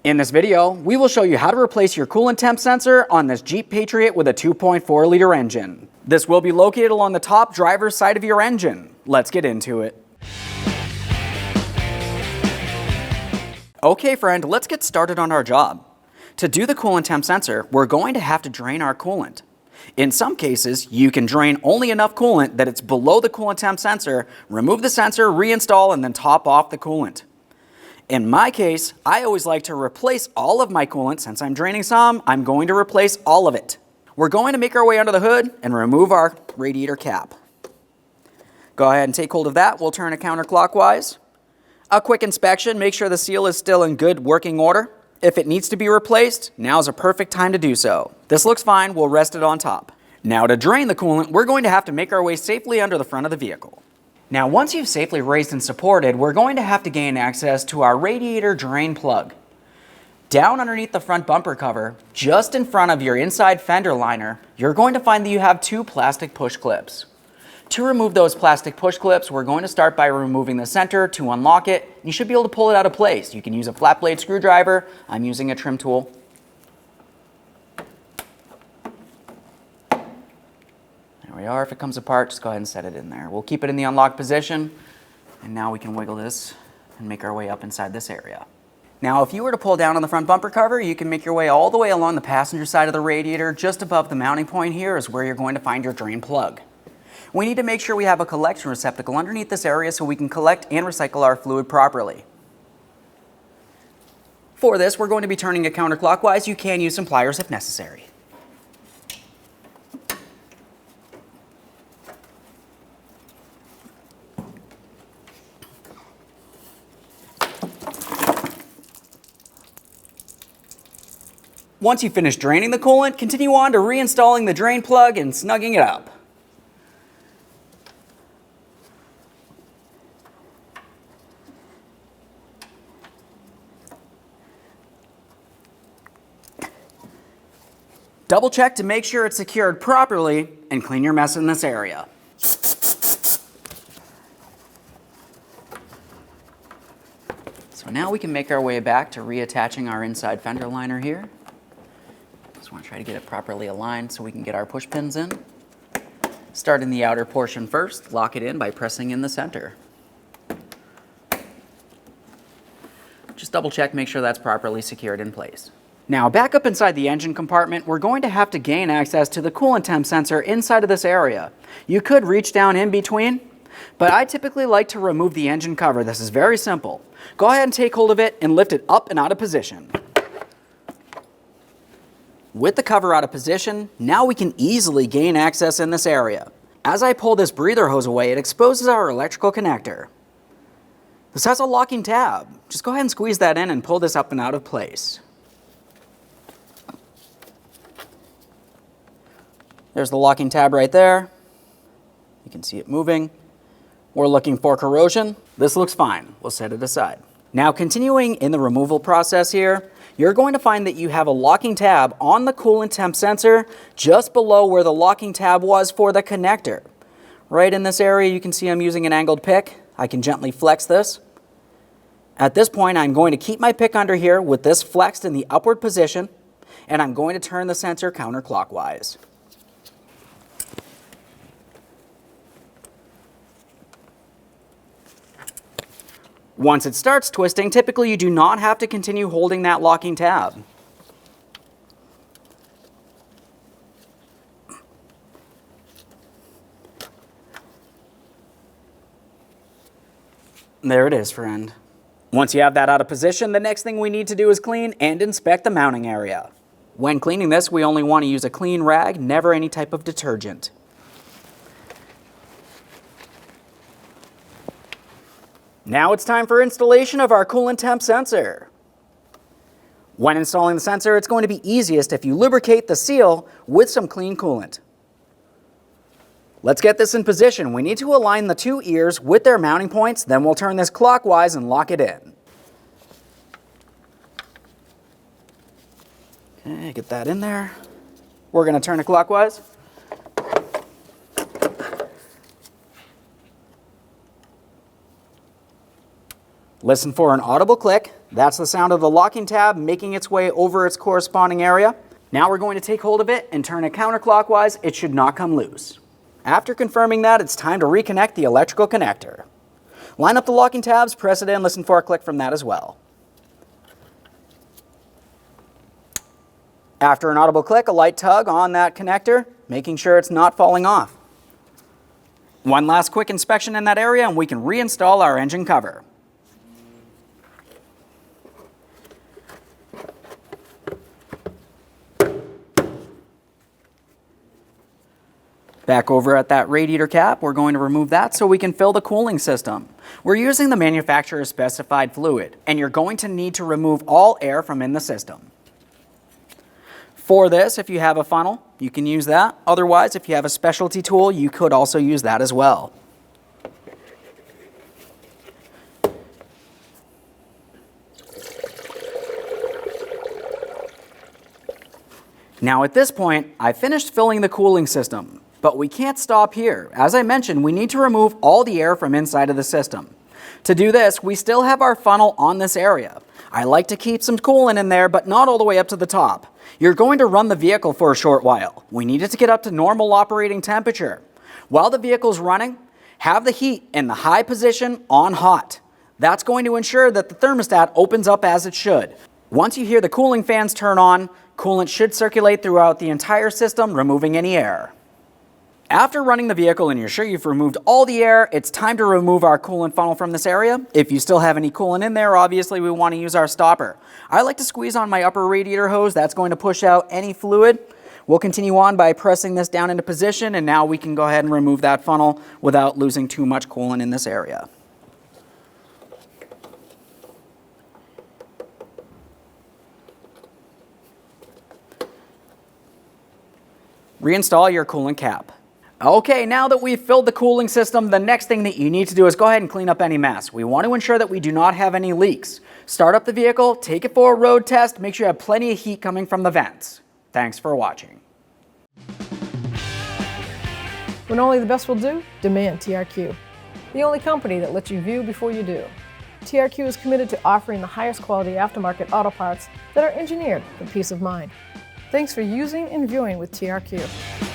In this video, we will show you how to replace your coolant temp sensor on this Jeep Patriot with a 2.4-liter engine. This will be located along the top driver's side of your engine. Let's get into it. Okay friend, let's get started on our job. To do the coolant temp sensor, we're going to have to drain our coolant. In some cases, you can drain only enough coolant that it's below the coolant temp sensor, remove the sensor, reinstall, and then top off the coolant. In my case, I always like to replace all of my coolant. Since I'm draining some, I'm going to replace all of it. We're going to make our way under the hood and remove our radiator cap. Go ahead and take hold of that. We'll turn it counterclockwise. A quick inspection, make sure the seal is still in good working order. If it needs to be replaced, now's a perfect time to do so. This looks fine, we'll rest it on top. Now to drain the coolant, we're going to have to make our way safely under the front of the vehicle. Now once you've safely raised and supported, we're going to have to gain access to our radiator drain plug. Down underneath the front bumper cover, just in front of your inside fender liner, you're going to find that you have two plastic push clips. To remove those plastic push clips, we're going to start by removing the center. To unlock it, you should be able to pull it out of place. You can use a flat blade screwdriver. I'm using a trim tool. There we are. If it comes apart, just go ahead and set it in there. We'll keep it in the unlocked position, and now we can wiggle this and make our way up inside this area. Now, if you were to pull down on the front bumper cover, you can make your way all the way along the passenger side of the radiator. Just above the mounting point here is where you're going to find your drain plug. We need to make sure we have a collection receptacle underneath this area so we can collect and recycle our fluid properly. For this, we're going to be turning it counterclockwise. You can use some pliers if necessary. Once you finish draining the coolant, continue on to reinstalling the drain plug and snugging it up. Double check to make sure it's secured properly and clean your mess in this area. So now we can make our way back to reattaching our inside fender liner here. Just want to try to get it properly aligned so we can get our push pins in. Start in the outer portion first, lock it in by pressing in the center. Just double check, make sure that's properly secured in place. Now back up inside the engine compartment, we're going to have to gain access to the coolant temp sensor inside of this area. You could reach down in between, but I typically like to remove the engine cover. This is very simple. Go ahead and take hold of it and lift it up and out of position. With the cover out of position, now we can easily gain access in this area. As I pull this breather hose away, it exposes our electrical connector. This has a locking tab. Just go ahead and squeeze that in and pull this up and out of place. There's the locking tab right there. You can see it moving. We're looking for corrosion. This looks fine. We'll set it aside. Now continuing in the removal process here, you're going to find that you have a locking tab on the coolant temp sensor just below where the locking tab was for the connector. Right in this area, you can see I'm using an angled pick. I can gently flex this. At this point, I'm going to keep my pick under here with this flexed in the upward position, and I'm going to turn the sensor counterclockwise. Once it starts twisting, typically you do not have to continue holding that locking tab. There it is, friend. Once you have that out of position, the next thing we need to do is clean and inspect the mounting area. When cleaning this, we only want to use a clean rag, never any type of detergent. Now it's time for installation of our coolant temp sensor. When installing the sensor, it's going to be easiest if you lubricate the seal with some clean coolant. Let's get this in position. We need to align the two ears with their mounting points, then we'll turn this clockwise and lock it in. Okay, get that in there. We're going to turn it clockwise. Listen for an audible click, That's the sound of the locking tab making its way over its corresponding area. Now we're going to take hold of it and turn it counterclockwise. It should not come loose. After confirming that, it's time to reconnect the electrical connector. Line up the locking tabs, press it in, listen for a click from that as well. After an audible click, a light tug on that connector, making sure it's not falling off. One last quick inspection in that area and we can reinstall our engine cover. Back over at that radiator cap, we're going to remove that so we can fill the cooling system. We're using the manufacturer's specified fluid, and you're going to need to remove all air from in the system. For this, if you have a funnel, you can use that. Otherwise, if you have a specialty tool, you could also use that as well. Now at this point, I finished filling the cooling system. But we can't stop here. As I mentioned, we need to remove all the air from inside of the system. To do this, we still have our funnel on this area. I like to keep some coolant in there, but not all the way up to the top. You're going to run the vehicle for a short while. We need it to get up to normal operating temperature. While the vehicle's running, have the heat in the high position on hot. That's going to ensure that the thermostat opens up as it should. Once you hear the cooling fans turn on, coolant should circulate throughout the entire system, removing any air. After running the vehicle and you're sure you've removed all the air, it's time to remove our coolant funnel from this area. If you still have any coolant in there, obviously we want to use our stopper. I like to squeeze on my upper radiator hose. That's going to push out any fluid. We'll continue on by pressing this down into position, and now we can go ahead and remove that funnel without losing too much coolant in this area. Reinstall your coolant cap. Okay, now that we've filled the cooling system, the next thing that you need to do is go ahead and clean up any mess. We want to ensure that we do not have any leaks. Start up the vehicle, take it for a road test, make sure you have plenty of heat coming from the vents. Thanks for watching. When only the best will do, demand TRQ. The only company that lets you view before you do. TRQ is committed to offering the highest quality aftermarket auto parts that are engineered for peace of mind. Thanks for using and viewing with TRQ.